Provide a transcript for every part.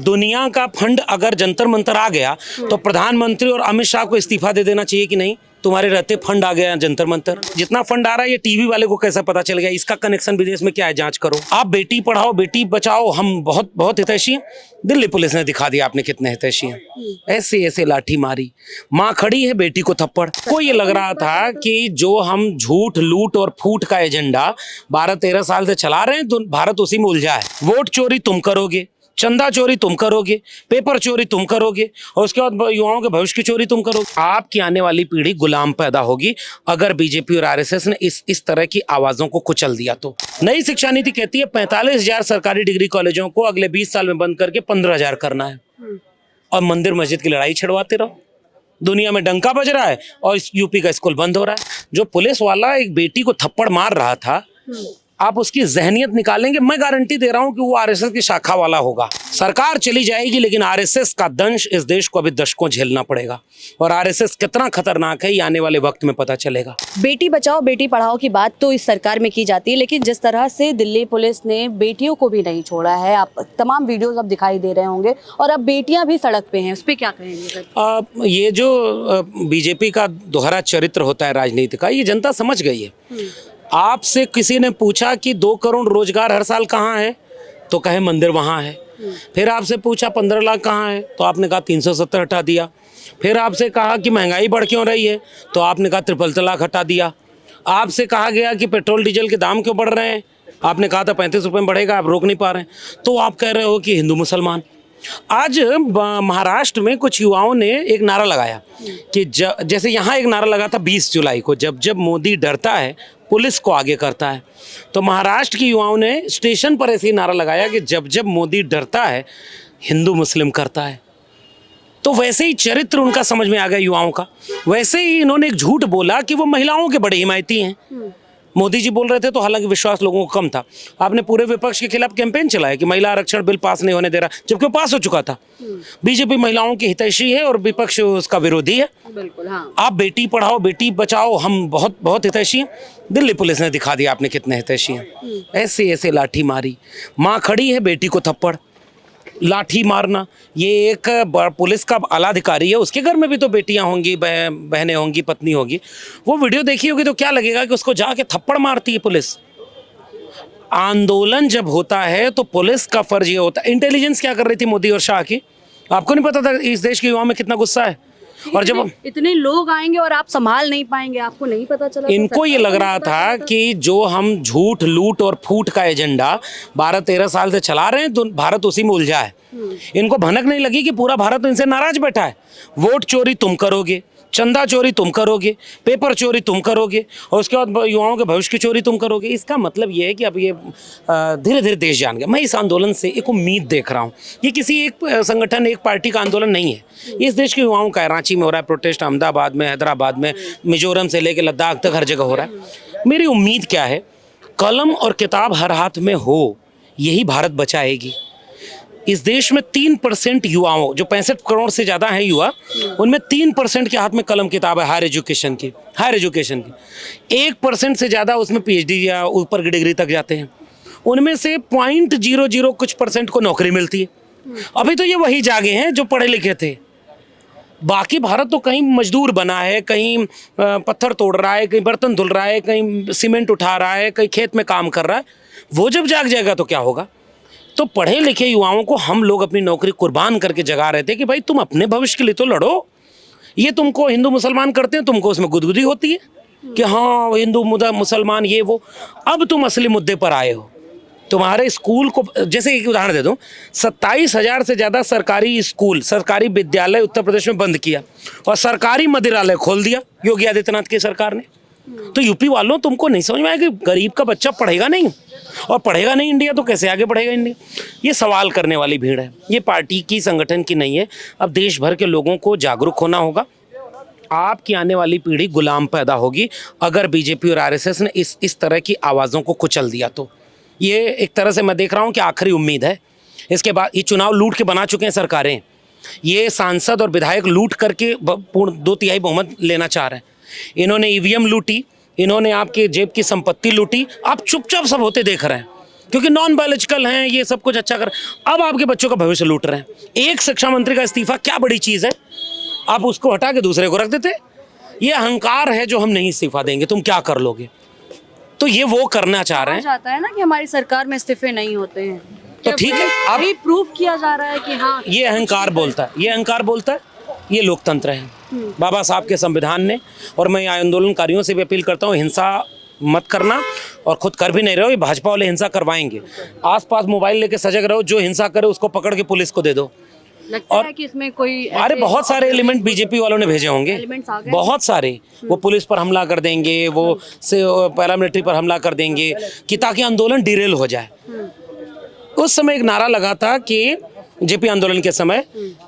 दुनिया का फंड अगर जंतर मंतर आ गया तो प्रधानमंत्री और अमित शाह को इस्तीफा दे देना चाहिए कि नहीं? तुम्हारे रहते फंड आ गया जंतर मंतर। जितना फंड आ रहा है ये टीवी वाले को कैसा पता चल गया? इसका कनेक्शन विदेश में क्या है, जांच करो। आप बेटी पढ़ाओ बेटी बचाओ, हम बहुत बहुत हितैषी हैं। दिल्ली पुलिस ने दिखा दिया आपने कितने हितैषी हैं। ऐसे ऐसे लाठी मारी, माँ खड़ी है बेटी को थप्पड़। को ये लग रहा था कि जो हम झूठ लूट और फूट का एजेंडा 12-13 साल से चला रहे हैं तो भारत उसी में उलझा है। वोट चोरी तुम करोगे, चंदा चोरी तुम करोगे, पेपर चोरी तुम करोगे और उसके बाद युवाओं के भविष्य की चोरी तुम करोगे। आपकी आने वाली पीढ़ी गुलाम पैदा होगी अगर बीजेपी और आरएसएस ने इस तरह की आवाजों को कुचल दिया तो। नई शिक्षा नीति कहती है 45,000 सरकारी डिग्री कॉलेजों को अगले 20 साल में बंद करके 15,000 करना है और मंदिर मस्जिद की लड़ाई छिड़वाते रहो। दुनिया में डंका बज रहा है और यूपी का स्कूल बंद हो रहा है। जो पुलिस वाला एक बेटी को थप्पड़ मार रहा था, आप उसकी जहनियत निकालेंगे, मैं गारंटी दे रहा हूं कि वो आरएसएस की शाखा वाला होगा। सरकार चली जाएगी लेकिन आरएसएस का दंश इस देश को अभी दशकों झेलना पड़ेगा और आरएसएस कितना खतरनाक है ये आने वाले वक्त में पता चलेगा। बेटी बचाओ बेटी पढ़ाओ की बात तो इस सरकार में की जाती है, लेकिन जिस तरह से दिल्ली पुलिस ने बेटियों को भी नहीं छोड़ा है, आप तमाम वीडियोस अब दिखाई दे रहे होंगे और अब बेटियां भी सड़क पे हैं, उस पर क्या कहेंगे? ये जो बीजेपी का दोहरा चरित्र होता है राजनीति का, ये जनता समझ गई है। आपसे किसी ने पूछा कि 2 करोड़ रोजगार हर साल कहाँ है, तो कहे मंदिर वहाँ है। फिर आपसे पूछा 15 लाख कहाँ है, तो आपने कहा 370 हटा दिया। फिर आपसे कहा कि महंगाई बढ़ क्यों रही है, तो आपने कहा 53 लाख हटा दिया। आपसे कहा गया कि पेट्रोल डीजल के दाम क्यों बढ़ रहे हैं, आपने कहा था 35 रुपये में बढ़ेगा, आप रोक नहीं पा रहे हैं। तो आप कह रहे हो कि हिंदू मुसलमान। आज महाराष्ट्र में कुछ युवाओं ने एक नारा लगाया कि जैसे यहाँ एक नारा लगा था 20 जुलाई को, जब जब मोदी डरता है पुलिस को आगे करता है, तो महाराष्ट्र के युवाओं ने स्टेशन पर ऐसे ही नारा लगाया कि जब जब मोदी डरता है हिंदू मुस्लिम करता है। तो वैसे ही चरित्र उनका समझ में आ गया युवाओं का। वैसे ही इन्होंने एक झूठ बोला कि वो महिलाओं के बड़े हिमायती हैं। मोदी जी बोल रहे थे तो हालांकि विश्वास लोगों को कम था। आपने पूरे विपक्ष के खिलाफ कैंपेन चलाया कि महिला आरक्षण बिल पास नहीं होने दे रहा, जबकि वो पास हो चुका था। बीजेपी महिलाओं की हितैषी है और विपक्ष उसका विरोधी है। बिल्कुल, हाँ। आप बेटी पढ़ाओ बेटी बचाओ, हम बहुत बहुत हितैषी हैं। दिल्ली पुलिस ने दिखा दिया आपने कितने हितैषी हैं। ऐसे ऐसे लाठी मारी, माँ खड़ी है बेटी को थप्पड़। लाठी मारना, ये एक पुलिस का आला अधिकारी है, उसके घर में भी तो बेटियां होंगी, बहनें होंगी, पत्नी होगी। वो वीडियो देखी होगी तो क्या लगेगा कि उसको जाके थप्पड़ मारती है पुलिस। आंदोलन जब होता है तो पुलिस का फर्ज ये होता है। इंटेलिजेंस क्या कर रही थी मोदी और शाह की, आपको नहीं पता था इस देश के युवाओं में कितना गुस्सा है? और जब इतने लोग आएंगे और आप संभाल नहीं पाएंगे, आपको नहीं पता चला? इनको ये लग रहा था कि जो हम झूठ लूट और फूट का एजेंडा 12-13 साल से चला रहे हैं तो भारत उसी में उलझा है। इनको भनक नहीं लगी कि पूरा भारत इनसे नाराज बैठा है। वोट चोरी तुम करोगे, चंदा चोरी तुम करोगे, पेपर चोरी तुम करोगे और उसके बाद युवाओं के भविष्य की चोरी तुम करोगे। इसका मतलब ये है कि अब ये धीरे धीरे देश जान गया। मैं इस आंदोलन से एक उम्मीद देख रहा हूँ। ये किसी एक संगठन एक पार्टी का आंदोलन नहीं है, ये इस देश के युवाओं का है। रांची में हो रहा है प्रोटेस्ट, अहमदाबाद में, हैदराबाद में, मिजोरम से लेकर लद्दाख तक हर जगह हो रहा है। मेरी उम्मीद क्या है, कलम और किताब हर हाथ में हो, यही भारत बचाएगी। इस देश में 3% युवाओं, जो 65 करोड़ से ज़्यादा हैं युवा, उनमें 3% के हाथ में कलम किताब है हायर एजुकेशन की। 1% से ज़्यादा उसमें PhD या ऊपर की डिग्री तक जाते हैं। उनमें से 0.00 कुछ % को नौकरी मिलती है। अभी तो ये वही जागे हैं जो पढ़े लिखे थे। बाकी भारत तो कहीं मजदूर बना है, कहीं पत्थर तोड़ रहा है, कहीं बर्तन धुल रहा है, कहीं सीमेंट उठा रहा है, कहीं खेत में काम कर रहा है। वो जब जाग जाएगा तो क्या होगा? तो पढ़े लिखे युवाओं को हम लोग अपनी नौकरी कुर्बान करके जगा रहे थे कि भाई तुम अपने भविष्य के लिए तो लड़ो। ये तुमको हिंदू मुसलमान करते हैं, तुमको उसमें गुदगुदी होती है कि हाँ हिंदू मुसलमान ये वो। अब तुम असली मुद्दे पर आए हो। तुम्हारे स्कूल को, जैसे एक उदाहरण दे दूं, 27,000 से ज़्यादा सरकारी स्कूल, सरकारी विद्यालय उत्तर प्रदेश में बंद किया और सरकारी मदिरालय खोल दिया योगी आदित्यनाथ की सरकार ने। तो यूपी वालों, तुमको नहीं समझ में आया कि गरीब का बच्चा पढ़ेगा नहीं, और पढ़ेगा नहीं इंडिया तो कैसे आगे बढ़ेगा इंडिया? ये सवाल करने वाली भीड़ है, ये पार्टी की संगठन की नहीं है। अब देश भर के लोगों को जागरूक होना होगा। आपकी आने वाली पीढ़ी गुलाम पैदा होगी अगर बीजेपी और आरएसएस ने इस तरह की आवाज़ों को कुचल दिया तो। ये एक तरह से मैं देख रहा हूँ कि आखिरी उम्मीद है। इसके बाद ये चुनाव लूट के बना चुके हैं सरकारें, ये सांसद और विधायक लूट करके पूर्ण 2/3 बहुमत लेना चाह रहे हैं। इन्होंने ईवीएम लूटी, इन्होंने आपके जेब की संपत्ति लूटी, आप चुपचाप सब होते देख रहे हैं। क्योंकि नॉन बायोलॉजिकल हैं, ये सब कुछ अच्छा कर। अब आपके बच्चों का भविष्य लूट रहे हैं। एक शिक्षा मंत्री का इस्तीफा क्या बड़ी चीज़ है, आप उसको हटा के दूसरे को रख देते। ये अहंकार है जो हम नहीं इस्तीफा देंगे, तुम क्या कर लोगे, तो ये वो करना चाह रहे हैं। जाता है ना कि हमारी सरकार में इस्तीफे नहीं होते हैं, तो ठीक है, अब अभी प्रूफ किया जा रहा है कि हाँ ये अहंकार बोलता है, ये अहंकार बोलता है, ये लोकतंत्र है बाबा साहब के संविधान ने। और मैं आंदोलनकारियों से भी अपील करता हूँ, हिंसा मत करना, और खुद कर भी नहीं रहे हो, ये भाजपा वाले हिंसा करवाएंगे। आसपास मोबाइल लेके सजग रहो, जो हिंसा करे उसको पकड़ के पुलिस को दे दो। लगता है कि इसमें कोई अरे बहुत सारे एलिमेंट बीजेपी वालों ने भेजे होंगे, एलिमेंट्स आ गए, बहुत सारे। वो पुलिस पर हमला कर देंगे, वो से पैरामिलिट्री पर हमला कर देंगे कि ताकि आंदोलन डिरेल हो जाए। उस समय एक नारा लगा था कि जेपी आंदोलन के समय,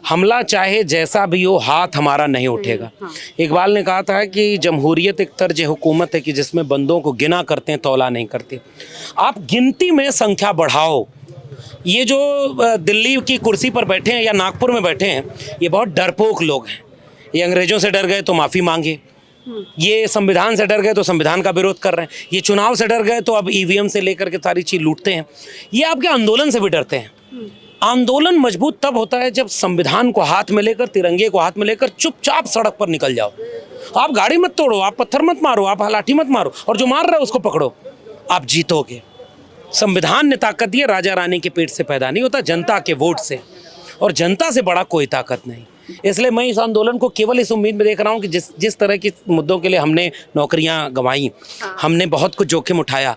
हमला चाहे जैसा भी हो, हाथ हमारा नहीं उठेगा। इकबाल ने कहा था कि जमहूरियत एक तर्ज हुकूमत है कि जिसमें बंदों को गिना करते हैं, तौला नहीं करते। आप गिनती में संख्या बढ़ाओ। ये जो दिल्ली की कुर्सी पर बैठे हैं या नागपुर में बैठे हैं, ये बहुत डरपोक लोग हैं। ये अंग्रेजों से डर गए तो माफ़ी मांगे, ये संविधान से डर गए तो संविधान का विरोध कर रहे हैं, ये चुनाव से डर गए तो अब ईवीएम से लेकर के सारी चीज़ लूटते हैं। ये आपके आंदोलन से भी डरते हैं। आंदोलन मजबूत तब होता है जब संविधान को हाथ में लेकर, तिरंगे को हाथ में लेकर चुपचाप सड़क पर निकल जाओ। आप गाड़ी मत तोड़ो, आप पत्थर मत मारो, आप लाठी मत मारो, और जो मार रहा है उसको पकड़ो, आप जीतोगे। संविधान ने ताकत दी है, राजा रानी के पेट से पैदा नहीं होता, जनता के वोट से, और जनता से बड़ा कोई ताकत नहीं। इसलिए मैं इस आंदोलन को केवल इस उम्मीद में देख रहा हूँ कि जिस तरह के मुद्दों के लिए हमने नौकरियां गंवाई, हमने बहुत कुछ जोखिम उठाया,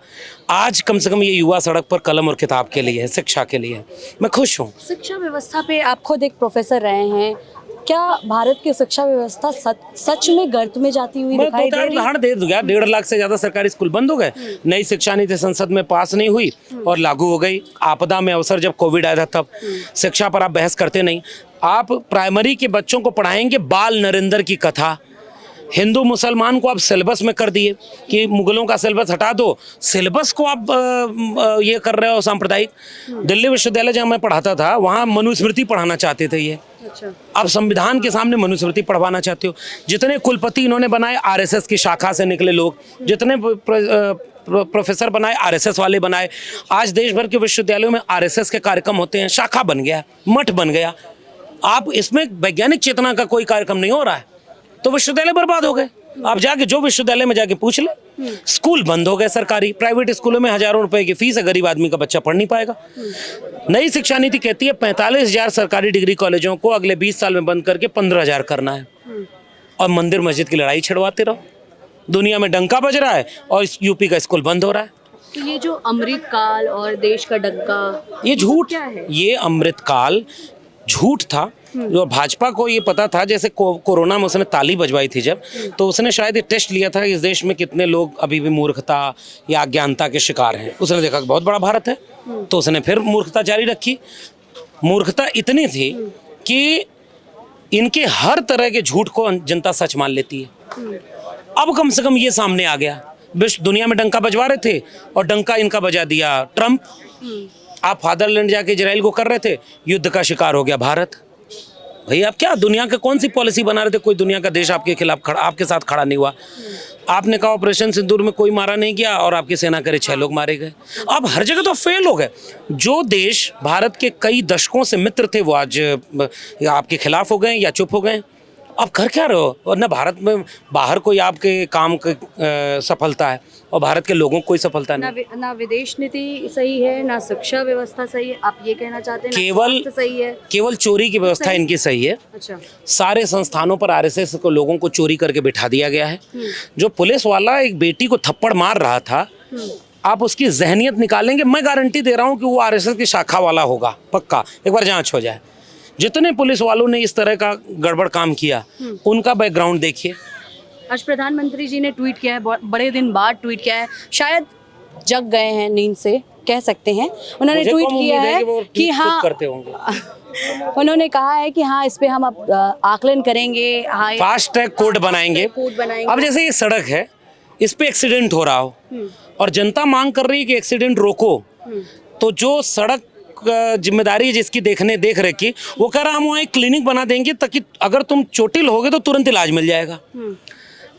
आज कम से कम ये युवा सड़क पर कलम और किताब के लिए है, शिक्षा के लिए है। मैं खुश हूँ। शिक्षा व्यवस्था पे आप खुद एक प्रोफेसर रहे हैं, क्या भारत की शिक्षा व्यवस्था सच में गर्त में जाती हुई दिखाई दे रही है? उदाहरण दे दूंगा, 1.5 लाख से ज्यादा सरकारी स्कूल बंद हो गए, नई शिक्षा नीति संसद में पास नहीं हुई और लागू हो गई। आपदा में अवसर जब कोविड आया था तब। शिक्षा पर आप बहस करते नहीं। आप प्राइमरी के बच्चों को पढ़ाएंगे बाल नरेंद्र की कथा। हिंदू मुसलमान को आप सिलेबस में कर दिए कि मुगलों का सिलेबस हटा दो, सिलेबस को आप ये कर रहे हो सांप्रदायिक। दिल्ली विश्वविद्यालय जहाँ मैं पढ़ाता था, वहाँ मनुस्मृति पढ़ाना चाहते थे ये। अच्छा। अब संविधान के सामने मनुस्मृति पढ़वाना चाहते हो। जितने कुलपति इन्होंने बनाए, आरएसएस की शाखा से निकले लोग, जितने प्रोफेसर बनाए, आरएसएस वाले बनाए। आज देश भर के विश्वविद्यालयों में आरएसएस के कार्यक्रम होते हैं, शाखा बन गया, मठ बन गया। आप इसमें वैज्ञानिक चेतना का कोई कार्यक्रम नहीं हो रहा है, तो विश्वविद्यालय बर्बाद हो गए। आप जाके जो विश्वविद्यालय में जाके पूछ ले, स्कूल बंद हो गए सरकारी। प्राइवेट स्कूलों में हजारों रुपए की फीस है, गरीब आदमी का बच्चा पढ़ नहीं पाएगा। नई शिक्षा नीति कहती है 45,000 सरकारी डिग्री कॉलेजों को अगले 20 साल में बंद करके 15,000 करना है, और मंदिर मस्जिद की लड़ाई छिड़वाते रहो। दुनिया में डंका बज रहा है और यूपी का स्कूल बंद हो रहा है। तो ये जो अमृत काल और देश का डंका, ये झूठ क्या है? ये अमृत काल झूठ था। जो भाजपा को ये पता था, जैसे कोरोना में उसने ताली बजवाई थी जब, तो उसने शायद ये टेस्ट लिया था कि इस देश में कितने लोग अभी भी मूर्खता या अज्ञानता के शिकार हैं। उसने देखा कि बहुत बड़ा भारत है, तो उसने फिर मूर्खता जारी रखी। मूर्खता इतनी थी कि इनके हर तरह के झूठ को जनता सच मान लेती है। अब कम से कम ये सामने आ गया। विश्व दुनिया में डंका बजवा रहे थे और डंका इनका बजा दिया ट्रंप। आप फादरलैंड जाके इजराइल को कर रहे थे, युद्ध का शिकार हो गया भारत। भाई आप क्या दुनिया के कौन सी पॉलिसी बना रहे थे? कोई दुनिया का देश आपके खिलाफ खड़ा, आपके साथ खड़ा नहीं हुआ। आपने कहा ऑपरेशन सिंदूर में कोई मारा नहीं गया और आपकी सेना करे 6 लोग मारे गए। अब हर जगह तो फेल हो गए। जो देश भारत के कई दशकों से मित्र थे, वो आज आपके खिलाफ हो गए या चुप हो गए। अब कर क्या रहे हो? और न भारत में बाहर कोई आपके काम की सफलता है और भारत के लोगों को कोई सफलता नहीं। ना विदेश नीति सही है, ना शिक्षा व्यवस्था सही है। आप ये कहना चाहते हैं केवल सही है? केवल चोरी की व्यवस्था इनकी सही है। अच्छा। सारे संस्थानों पर आरएसएस को लोगों को चोरी करके बिठा दिया गया है। जो पुलिस वाला एक बेटी को थप्पड़ मार रहा था, आप उसकी जहनियत निकालेंगे, मैं गारंटी दे रहा हूँ कि वो आरएसएस की शाखा वाला होगा पक्का। एक बार जांच हो जाए। जितने पुलिस वालों ने इस तरह का गड़बड़ काम किया, उनका बैकग्राउंड देखिए। आज प्रधानमंत्री जी ने ट्वीट किया है, बड़े दिन बाद ट्वीट किया है, शायद जग गए हैं नींद से, कह सकते हैं। उन्होंने ट्वीट किया है कि हाँ, करते होंगे। उन्होंने कहा है कि हाँ, इस पे हम अब आकलन करेंगे, हाँ, फास्ट ट्रैक कोर्ट बनाएंगे। अब जैसे ये सड़क है, इस पे एक्सीडेंट हो रहा हो और जनता मांग कर रही है कि एक्सीडेंट रोको, तो जो सड़क जिम्मेदारी है जिसकी देख रेख की, वो कह रहा हम वहाँ एक क्लिनिक बना देंगे ताकि अगर तुम चोटिल होगे तो तुरंत इलाज मिल जाएगा।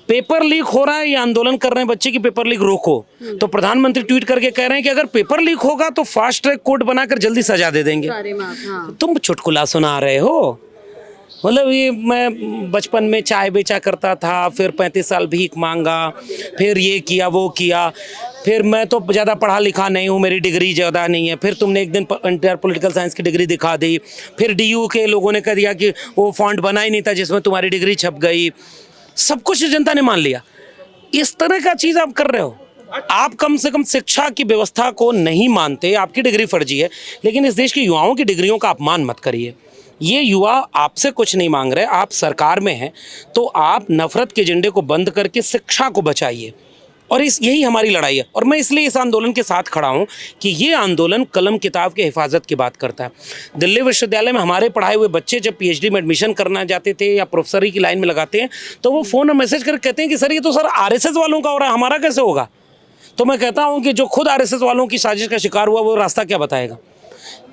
पेपर लीक हो रहा है, ये आंदोलन कर रहे हैं बच्चे की पेपर लीक रोको, तो प्रधानमंत्री ट्वीट करके कह रहे हैं कि अगर पेपर लीक होगा तो फास्ट ट्रैक कोर्ट बनाकर जल्दी सजा दे देंगे। तुम चुटकुला सुना रहे हो। मतलब ये मैं बचपन में चाय बेचा करता था, फिर 35 साल भीख मांगा, फिर ये किया वो किया, फिर मैं तो ज़्यादा पढ़ा लिखा नहीं हूँ, मेरी डिग्री ज़्यादा नहीं है, फिर तुमने एक दिन इंटर पॉलिटिकल साइंस की डिग्री दिखा दी, फिर डीयू के लोगों ने कह दिया कि वो फॉन्ट बना ही नहीं था जिसमें तुम्हारी डिग्री छप गई। सब कुछ जनता ने मान लिया। इस तरह का चीज़ आप कर रहे हो। आप कम से कम शिक्षा की व्यवस्था को नहीं मानते, आपकी डिग्री फर्जी है, लेकिन इस देश के युवाओं की डिग्रियों का अपमान मत करिए। ये युवा आपसे कुछ नहीं मांग रहे, आप सरकार में हैं तो आप नफरत के एजेंडे को बंद करके शिक्षा को बचाइए, और यही हमारी लड़ाई है। और मैं इसलिए इस आंदोलन के साथ खड़ा हूँ कि ये आंदोलन कलम किताब के हिफाजत की बात करता है। दिल्ली विश्वविद्यालय में हमारे पढ़ाए हुए बच्चे जब पीएचडी में एडमिशन करना जाते थे या प्रोफेसरी की लाइन में लगाते हैं तो वो फ़ोन और मैसेज करके कहते हैं कि सर ये तो सर आरएसएस वालों का हो रहा है, हमारा कैसे होगा। तो मैं कहता हूँ कि जो खुद आरएसएस वालों की साजिश का शिकार हुआ वो रास्ता क्या बताएगा।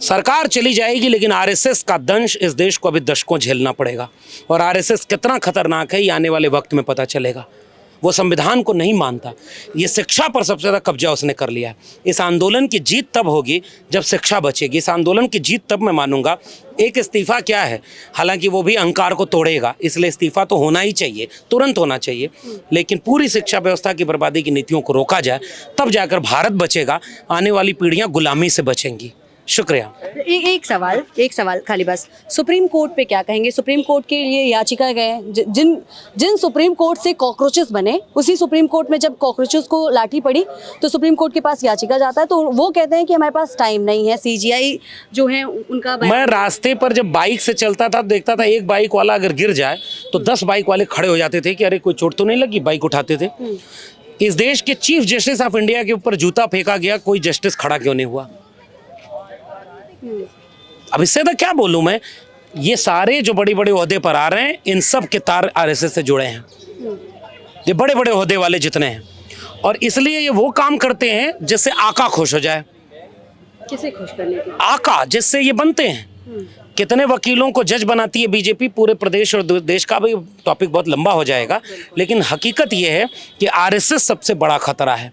सरकार चली जाएगी लेकिन आरएसएस का दंश इस देश को अभी दशकों झेलना पड़ेगा, और आरएसएस कितना खतरनाक है ये आने वाले वक्त में पता चलेगा। वो संविधान को नहीं मानता, ये शिक्षा पर सबसे ज़्यादा कब्जा उसने कर लिया है। इस आंदोलन की जीत तब होगी जब शिक्षा बचेगी। इस आंदोलन की जीत तब मैं मानूंगा। एक इस्तीफा क्या है, हालांकि वो भी अहंकार को तोड़ेगा, इसलिए इस्तीफा तो होना ही चाहिए, तुरंत होना चाहिए, लेकिन पूरी शिक्षा व्यवस्था की बर्बादी की नीतियों को रोका जाए, तब जाकर भारत बचेगा, आने वाली पीढ़ियाँ गुलामी से बचेंगी। शुक्रिया। एक सवाल खाली बस, सुप्रीम कोर्ट पे क्या कहेंगे। सुप्रीम कोर्ट के लिए याचिका गए, जिन सुप्रीम कोर्ट से कॉकरोचेस बने, उसी सुप्रीम कोर्ट में जब कॉकरोचेस को लाठी पड़ी तो सुप्रीम कोर्ट के पास याचिका जाता है, तो वो कहते हैं कि हमारे पास टाइम नहीं है। सीजीआई जो है उनका, मैं रास्ते पर जब बाइक से चलता था देखता था एक बाइक वाला अगर गिर जाए तो 10 बाइक वाले खड़े हो जाते थे कि अरे कोई चोट तो नहीं लगी, बाइक उठाते थे। इस देश के चीफ जस्टिस ऑफ इंडिया के ऊपर जूता फेंका गया, कोई जस्टिस खड़ा क्यों नहीं हुआ। अब इससे तो क्या बोलूं मैं। ये सारे जो बड़े बड़े ओहदे पर आ रहे हैं, इन सब के तार आरएसएस से जुड़े हैं, ये बड़े बड़े ओहदे वाले जितने हैं, और इसलिए ये वो काम करते हैं जिससे आका खुश हो जाए। किसे खुश करने के? आका जिससे ये बनते हैं। कितने वकीलों को जज बनाती है बीजेपी, पूरे प्रदेश और देश का भी टॉपिक बहुत लंबा हो जाएगा, लेकिन हकीकत ये है कि आरएसएस सबसे बड़ा खतरा है।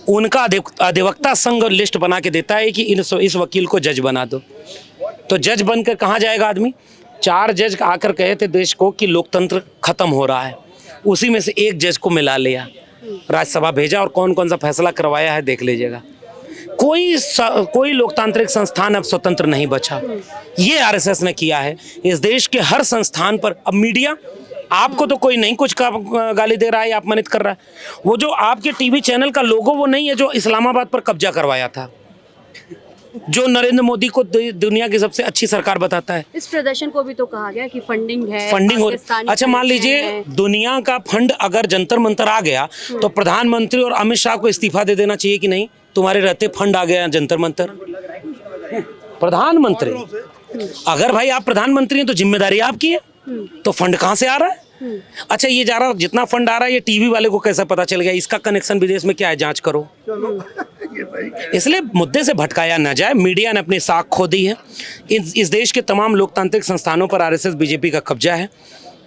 उनका अधिवक्ता संघ लिस्ट बना के देता है कि इस वकील को जज बना दो, तो जज बनकर कहाँ जाएगा आदमी। 4 जज आकर कहे थे देश को कि लोकतंत्र खत्म हो रहा है, उसी में से एक जज को मिला लिया, राज्यसभा भेजा और कौन कौन सा फैसला करवाया है देख लीजिएगा। कोई लोकतांत्रिक संस्थान अब स्वतंत्र नहीं बचा। ये आरएसएस ने किया है। इस देश के हर संस्थान पर अब मीडिया, आपको तो कोई नहीं कुछ का गाली दे रहा है या अपमानित कर रहा है। वो जो आपके टीवी चैनल का लोगो वो नहीं है जो इस्लामाबाद पर कब्जा करवाया था, जो नरेंद्र मोदी को दुनिया की सबसे अच्छी सरकार बताता है। इस प्रदर्शन को भी तो कहा गया कि फंडिंग हो। अच्छा मान लीजिए दुनिया का फंड अगर जंतर मंतर आ गया तो प्रधानमंत्री और अमित शाह को इस्तीफा दे देना चाहिए कि नहीं, तुम्हारे रहते फंड आ गया जंतर मंतर। प्रधानमंत्री, अगर भाई आप प्रधानमंत्री हैं तो जिम्मेदारी आपकी है, तो फंड कहाँ से आ रहा है। अच्छा ये जा रहा, जितना फंड आ रहा है ये टीवी वाले को कैसा पता चल गया, इसका कनेक्शन विदेश में क्या है, जांच करो। इसलिए मुद्दे से भटकाया न जाए। मीडिया ने अपनी साख खो दी है। इस देश के तमाम लोकतांत्रिक संस्थानों पर आरएसएस बीजेपी का कब्जा है।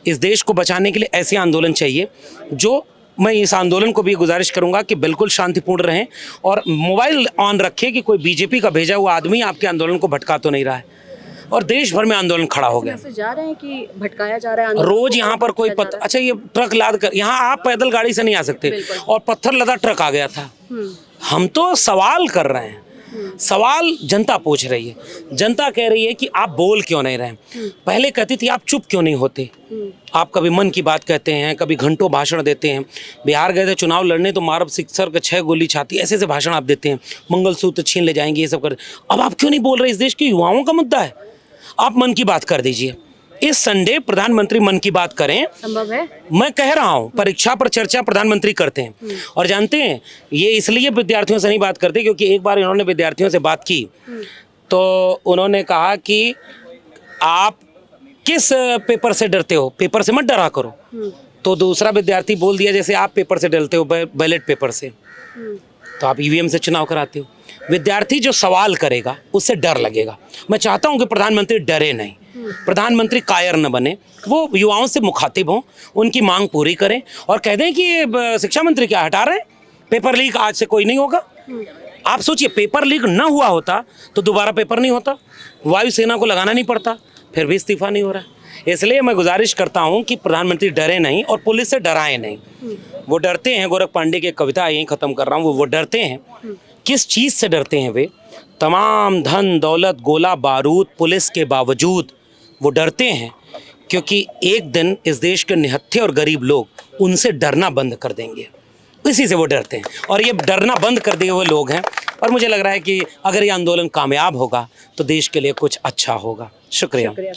इस देश को बचाने के लिए ऐसे आंदोलन चाहिए जो, मैं इस आंदोलन को भी गुजारिश करूंगा कि बिल्कुल शांतिपूर्ण रहें और मोबाइल ऑन रखें कि कोई बीजेपी का भेजा हुआ आदमी आपके आंदोलन को भटका तो नहीं रहा है। और देश भर में आंदोलन खड़ा हो गया। जा रहे हैं कि भटकाया जा रहा है रोज यहाँ पर कोई पत्थर, अच्छा ये ट्रक लाद कर, यहाँ आप पैदल गाड़ी से नहीं आ सकते और पत्थर लदा ट्रक आ गया था। हम तो सवाल कर रहे हैं, सवाल जनता पूछ रही है। जनता कह रही है कि आप बोल क्यों नहीं रहे। पहले कहती थी आप चुप क्यों नहीं होते, आप कभी मन की बात कहते हैं, कभी घंटों भाषण देते हैं। बिहार गए थे चुनाव लड़ने तो मारब सिक्सर का 6 गोली छाती, ऐसे ऐसे भाषण आप देते हैं, मंगलसूत्र छीन ले जाएंगे, ये सब कर। अब आप क्यों नहीं बोल रहे। इस देश के युवाओं का मुद्दा है, आप मन की बात कर दीजिए। इस संडे प्रधानमंत्री मन की बात करें, संभव है। मैं कह रहा हूं परीक्षा पर चर्चा प्रधानमंत्री करते हैं। और जानते हैं ये इसलिए विद्यार्थियों से नहीं बात करते क्योंकि एक बार इन्होंने विद्यार्थियों से बात की तो उन्होंने कहा कि आप किस पेपर से डरते हो, पेपर से मत डरा करो। तो दूसरा विद्यार्थी बोल दिया जैसे आप पेपर से डरते हो, बैलेट पेपर से, तो आप ईवीएम से चुनाव कराते हो। विद्यार्थी जो सवाल करेगा उससे डर लगेगा। मैं चाहता हूं कि प्रधानमंत्री डरे नहीं, प्रधानमंत्री कायर न बने, वो युवाओं से मुखातिब हों, उनकी मांग पूरी करें और कह दें कि ये शिक्षा मंत्री क्या हटा रहे हैं, पेपर लीक आज से कोई नहीं होगा। आप सोचिए, पेपर लीक ना हुआ होता तो दोबारा पेपर नहीं होता, वायुसेना को लगाना नहीं पड़ता, फिर भी इस्तीफा नहीं हो रहा है। इसलिए मैं गुजारिश करता हूं कि प्रधानमंत्री डरे नहीं और पुलिस से डराएं नहीं। वो डरते हैं, गोरख पांडे की एक कविता यहीं ख़त्म कर रहा हूँ, वो डरते हैं। किस चीज़ से डरते हैं वे? तमाम धन दौलत गोला बारूद पुलिस के बावजूद वो डरते हैं, क्योंकि एक दिन इस देश के निहत्थे और गरीब लोग उनसे डरना बंद कर देंगे। इसी से वो डरते हैं और ये डरना बंद कर दिए हुए लोग हैं। और मुझे लग रहा है कि अगर ये आंदोलन कामयाब होगा तो देश के लिए कुछ अच्छा होगा। शुक्रिया।